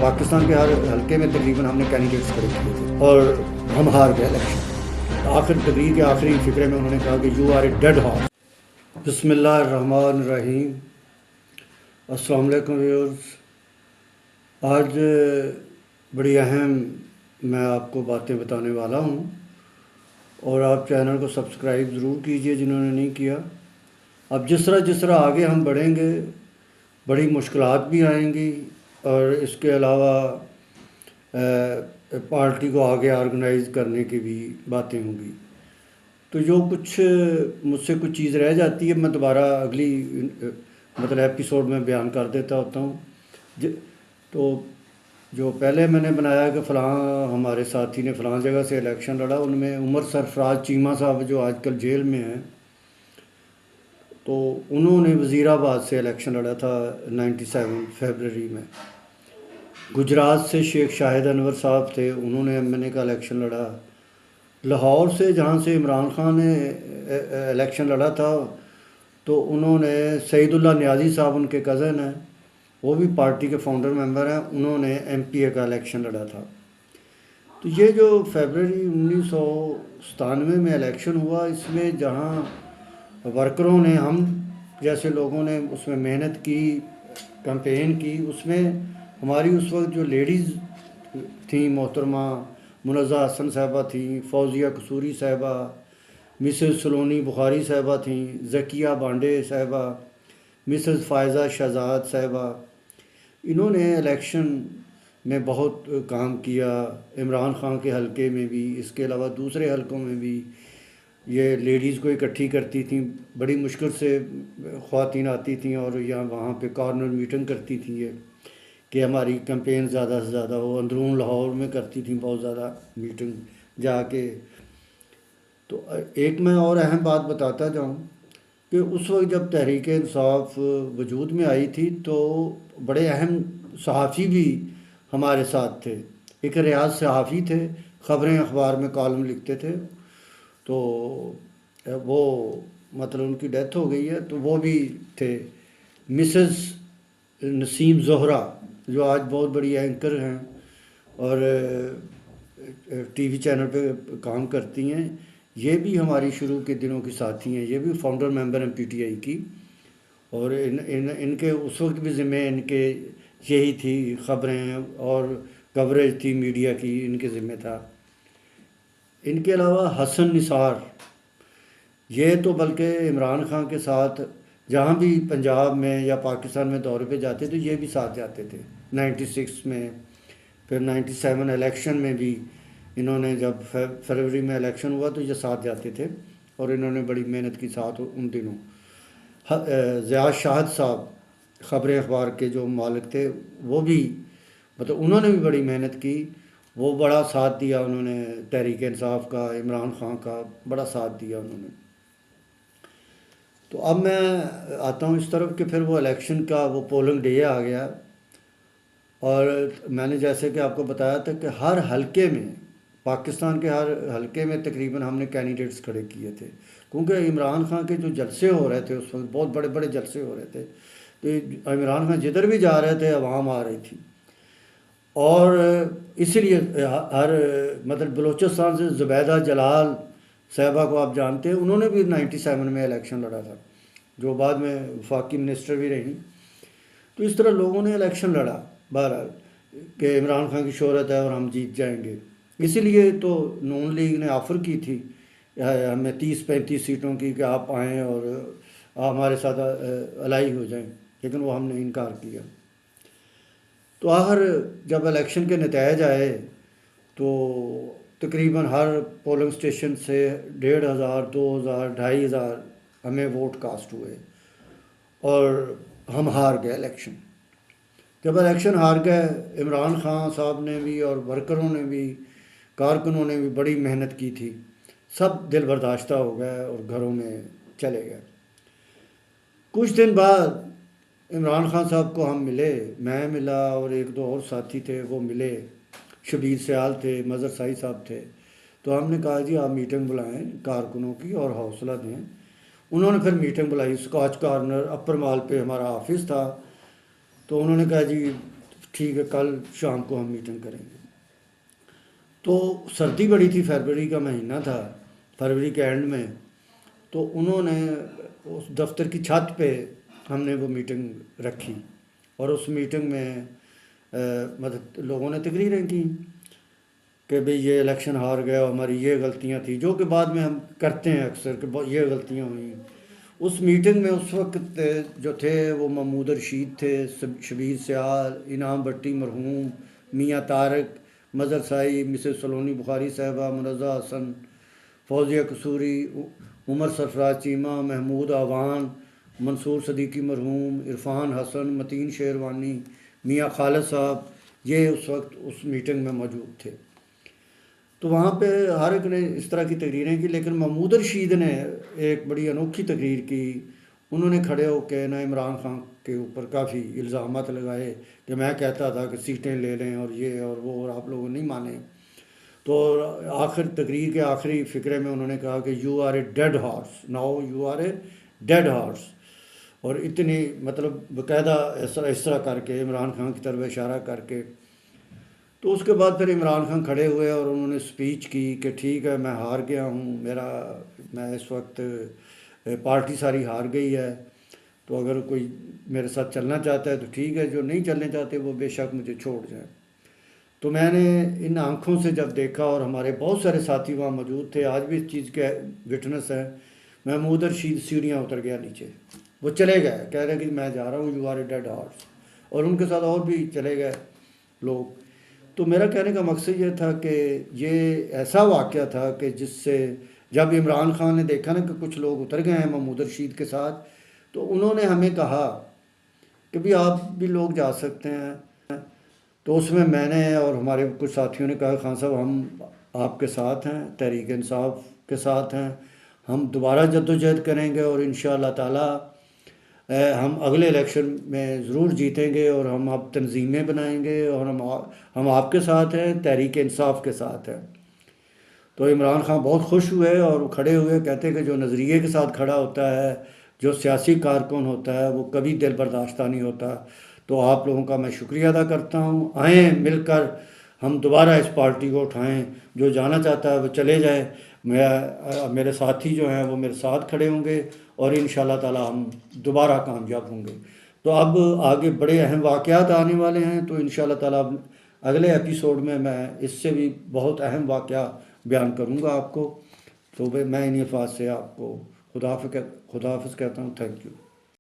पाकिस्तान के हर हल्के में तकरीबन हमने कैंडिडेट्स खड़े किए थे और हम हार गए इलेक्शन। आखिर तकरीर के आखिरी फिक्रे में उन्होंने कहा कि you are a dead horse. बिस्मिल्लाहिर्रहमानिर्रहीम। अस्सलाम वालेकुम व्यूअर्स। आज बड़ी अहम मैं आपको बातें बताने वाला हूँ और आप चैनल को सब्सक्राइब ज़रूर कीजिए जिन्होंने नहीं किया। अब जिस तरह आगे हम बढ़ेंगे बड़ी मुश्किलात भी आएंगी और इसके अलावा पार्टी को आगे ऑर्गेनाइज़ करने की भी बातें होंगी। तो जो कुछ मुझसे कुछ चीज़ रह जाती है मैं दोबारा अगली मतलब एपिसोड में बयान कर देता होता हूँ। तो जो पहले मैंने बनाया कि फ़लाँ हमारे साथी ने फ़लाँ जगह से इलेक्शन लड़ा, उनमें उमर सरफराज चीमा साहब जो आजकल जेल में हैं, तो उन्होंने वज़ीराबाद से इलेक्शन लड़ा था 97 फरवरी में। गुजरात से शेख शाहिद अनवर साहब थे, उन्होंने एमएनए का इलेक्शन लड़ा। लाहौर से जहाँ से इमरान खान ने इलेक्शन लड़ा था तो उन्होंने सईदुल्ला नियाज़ी साहब उनके कज़न हैं, वो भी पार्टी के फाउंडर मेंबर हैं, उन्होंने एमपीए का इलेक्शन लड़ा था। तो ये जो फरवरी 1997 में इलेक्शन हुआ, इसमें जहाँ वर्करों ने, हम जैसे लोगों ने उसमें मेहनत की, कैंपेन की, उसमें हमारी उस वक्त जो लेडीज़ थी, मोहतरमा मुनज़्ज़ा हसन साहबा थी, फौजिया कसूरी साहबा, मिसेस सलोनी बुखारी साहबा थी, ज़किया बांडे साहबा, मिसेस फ़ायज़ा शहज़ाद साहबा, इन्होंने इलेक्शन में बहुत काम किया। इमरान खान के हलके में भी, इसके अलावा दूसरे हलकों में भी ये लेडीज़ को इकट्ठी करती थी। बड़ी मुश्किल से ख़वातीन आती थी और यहाँ वहाँ पे कॉर्नर मीटिंग करती थी ये कि हमारी कैंपेन ज़्यादा से ज़्यादा हो। अंदरून लाहौर में करती थी बहुत ज़्यादा मीटिंग जाके। तो एक मैं और अहम बात बताता जाऊँ कि उस वक्त जब तहरीक इंसाफ वजूद में आई थी तो बड़े अहम सहाफ़ी भी हमारे साथ थे। एक रियाज सहाफ़ी थे, ख़बरें अखबार में कॉलम लिखते थे, तो वो मतलब उनकी डेथ हो गई है, तो वो भी थे। मिसेस नसीम ज़ोहरा जो आज बहुत बड़ी एंकर हैं और टीवी चैनल पे काम करती हैं, ये भी हमारी शुरू के दिनों की साथी हैं। ये भी फाउंडर मेंबर हैं पीटीआई की और इनके उस वक्त भी ज़िम्मे इनके यही थी, ख़बरें और कवरेज थी मीडिया की, इनके ज़िम्मे था। इनके अलावा हसन निसार, ये तो बल्कि इमरान खान के साथ जहाँ भी पंजाब में या पाकिस्तान में दौरे पे जाते तो ये भी साथ जाते थे। 96 में, फिर 97 इलेक्शन में भी इन्होंने, जब फरवरी में इलेक्शन हुआ तो ये साथ जाते थे और इन्होंने बड़ी मेहनत की साथ उन दिनों। ज़िया शाहद साहब ख़बरें अखबार के जो मालिक थे, वो भी मतलब उन्होंने भी बड़ी मेहनत की, वो बड़ा साथ दिया उन्होंने, तहरीक इंसाफ का, इमरान खान का बड़ा साथ दिया उन्होंने। तो अब मैं आता हूँ इस तरफ कि फिर वो इलेक्शन का वो पोलिंग डे आ गया और मैंने जैसे कि आपको बताया था कि हर हलके में, पाकिस्तान के हर हलके में तकरीबन हमने कैंडिडेट्स खड़े किए थे, क्योंकि इमरान खान के जो जलसे हो रहे थे उस वक्त, बहुत बड़े बड़े जलसे हो रहे थे, तो इमरान खान जिधर भी जा रहे थे अवाम आ रही थी। और इसीलिए हर मतलब बलूचिस्तान से ज़ुबैदा जलाल साहबा को आप जानते हैं, उन्होंने भी 97 में इलेक्शन लड़ा था, जो बाद में वफाकी मिनिस्टर भी रही। तो इस तरह लोगों ने इलेक्शन लड़ा बहरहाल कि इमरान खान की शोहरत है और हम जीत जाएंगे। इसीलिए तो नून लीग ने ऑफ़र की थी हमें 30-35 सीटों की कि आप आएँ और हमारे साथ अलाई हो जाएं, लेकिन वो हमने इनकार किया। तो आखिर जब इलेक्शन के नतीजे आए तो तकरीबन हर पोलिंग स्टेशन से 1500, 2000, 2500 हमें वोट कास्ट हुए और हम हार गए इलेक्शन। जब इलेक्शन हार गए, इमरान खान साहब ने भी और वर्करों ने भी, कारकुनों ने भी बड़ी मेहनत की थी, सब दिल बर्दाश्ता हो गए और घरों में चले गए। कुछ दिन बाद इमरान खान साहब को हम मिले, मैं मिला और एक दो और साथी थे वो मिले, शबीर सयाल थे, मज़र साई साहब थे। तो हमने कहा जी आप मीटिंग बुलाएं कारकुनों की और हौसला दें। उन्होंने फिर मीटिंग बुलाई, स्कॉच कॉर्नर अपर माल पे हमारा ऑफिस था। तो उन्होंने कहा जी ठीक है कल शाम को हम मीटिंग करेंगे। तो सर्दी बड़ी थी, फरवरी का महीना था, फरवरी के एंड में। तो उन्होंने उस दफ्तर की छत पे हमने वो मीटिंग रखी और उस मीटिंग में मतलब लोगों ने तकरीरें की कि भाई ये इलेक्शन हार गया और हमारी ये गलतियां थी, जो कि बाद में हम करते हैं अक्सर कि ये गलतियां हुई। उस मीटिंग में उस वक्त जो थे वो महमूद रशीद थे, शबीर सियाल, इनाम भट्टी मरहूम, मियाँ तारक, मज़र साई, मिसेस सलोनी बुखारी साहबा, मुनज़्ज़ा हसन, फौजिया कसूरी, उमर सरफराज चीमा, महमूद आवान, मंसूर सदीकी मरहूम, इरफान हसन, मतीन शेरवानी, मियाँ खालिद साहब, ये उस वक्त उस मीटिंग में मौजूद थे। तो वहाँ पे हर एक ने इस तरह की तकरीरें की, लेकिन महमूद रशीद ने एक बड़ी अनोखी तकरीर की। उन्होंने खड़े होकर ना इमरान खान के ऊपर काफ़ी इल्ज़ामात लगाए कि मैं कहता था कि सीटें ले लें और ये और वो, और आप लोगों नहीं माने। तो आखिर तकरीर के आखिरी फ़िक्रे में उन्होंने कहा कि you are a dead horse, now you are a dead horse. और इतनी मतलब बाकायदा इस तरह करके इमरान खान की तरफ इशारा करके। तो उसके बाद फिर इमरान खान खड़े हुए और उन्होंने स्पीच की कि ठीक है मैं हार गया हूँ, मैं इस वक्त पार्टी सारी हार गई है, तो अगर कोई मेरे साथ चलना चाहता है तो ठीक है, जो नहीं चलने चाहते वो बेशक मुझे छोड़ जाए। तो मैंने इन आँखों से जब देखा, और हमारे बहुत सारे साथी वहाँ मौजूद थे, आज भी इस चीज़ के विटनेस हैं, महमूद रशीद सीढ़ियाँ उतर गया नीचे, वो चले गए, कह रहे कि मैं जा रहा हूँ, you are a dead horse. और उनके साथ और भी चले गए लोग। तो मेरा कहने का मकसद ये था कि ये ऐसा वाक़या था कि जिससे जब इमरान खान ने देखा ना कि कुछ लोग उतर गए हैं महमूद रशीद के साथ, तो उन्होंने हमें कहा कि भी आप भी लोग जा सकते हैं। तो उसमें मैंने और हमारे कुछ साथियों ने कहा खान साहब हम आपके साथ हैं, तहरीक इंसाफ के साथ हैं, हम दोबारा जद्दोजहद करेंगे और इंशाअल्लाह ताला हम अगले इलेक्शन में ज़रूर जीतेंगे और हम आप तंजीमें बनाएंगे और हम आपके साथ हैं, तहरीक इंसाफ के साथ हैं। तो इमरान खान बहुत खुश हुए और वो खड़े हुए, कहते कि जो नज़रिए के साथ खड़ा होता है, जो सियासी कारकुन होता है, वो कभी दिल बर्दाश्ता नहीं होता। तो आप लोगों का मैं शुक्रिया अदा करता हूँ। आएँ मिलकर हम दोबारा इस पार्टी को उठाएं, जो जाना चाहता है वो चले जाए, मेरे साथी जो हैं वो मेरे साथ खड़े होंगे और इंशाअल्लाह ताला हम दोबारा कामयाब होंगे। तो अब आगे बड़े अहम वाक़यात आने वाले हैं, तो इंशाअल्लाह ताला अगले एपिसोड में मैं इससे भी बहुत अहम वाक़या बयान करूँगा आपको। तो मैं इन्हीं अल्फाज से आपको खुदाफिज़ कहता हूँ। Thank you.